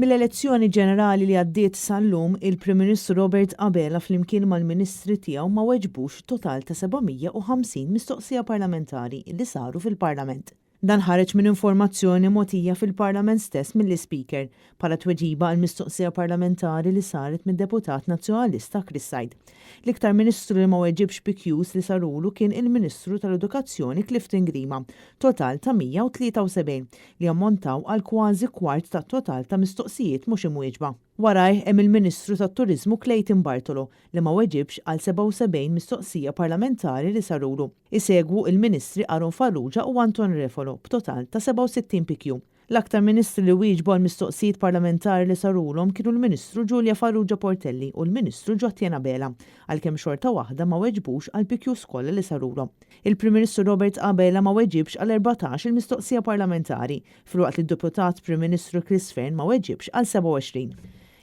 Mill-elezzjoni ġenerali li għaddiet sal-lum, il-Prim Ministru Robert Abela flimkien mal-Ministri tiegħu ma weġbux total ta' 750 mistoqsija parlamentari li saru fil-Parlament. Dan ħareġ minn informazzjoni mogħtija fil-Parlament stess mill-Speaker bħala tweġiba għal mistoqsija parlamentari li saret mid-Deputat Nazzjonalista Chris Said. L-iktar Ministru li ma weġibx pikjus li sarulu kien il-Ministru tal-Edukazzjoni Clifton Grima, total ta' 173 li ammontaw għal kważi kwart ta' total ta' mistoqsijiet mhux imwieġba. Waraj hemm il-Ministru tat-Turiżmu Clayton Bartolo li ma weġibx għal 77 mistoqsija parlamentari li sarulu. Isegwu il-Ministri Aaron Farrugia u Anton Refolo b'total ta' 67 pikju. L-aktar ministri li wieġbu għal mistoqsijiet parlamentari li sarulhom kienu l-Ministru Giulia Farrugia Portelli u l-Ministru Ġottiena Bela, għalkemm xorta waħda ma weġbux għal pikju skolla li sarulhom. Il-Prim Ministru Robert Abela ma weġibx għal 14 il-mistoqsija parlamentari, filwaqt li d-Deputat Prim Ministru Chris Fern ma weġibx għal 27.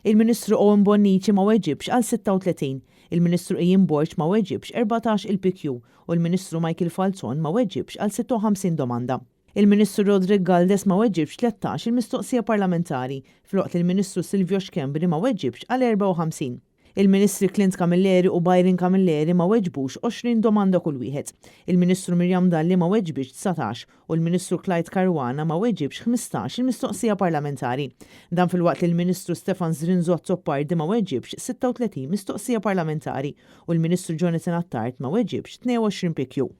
Il-Ministru Owen Bonnici ma weġibx għal 36, il-Ministru Ian Borch ma weġibx 14 il-PQ u l-Ministru Michael Falzon ma weġibx għal 56 domanda. Il-Ministru Rodrigo Galdes ma weġibx 13 il-mistoqsija parlamentari, filwaqt li il-Ministru Silvio Xkembri ma weġibx għal 54. Il-Ministri Clint Camilleri u Byron Camilleri ma weġbux 20 domanda kull wieħed. Il-Ministru Miriam Dalli ma weġbix 19 u l-Ministru Clyde Caruana ma weġibx 15 il-mistoqsija parlamentari. Dan filwaqt li l-Ministru Stefan Zrinzot Zoppardi ma weġibx 36 mistoqsija parlamentari u l-Ministru Jonathan Attard ma weġibx 22 pikju.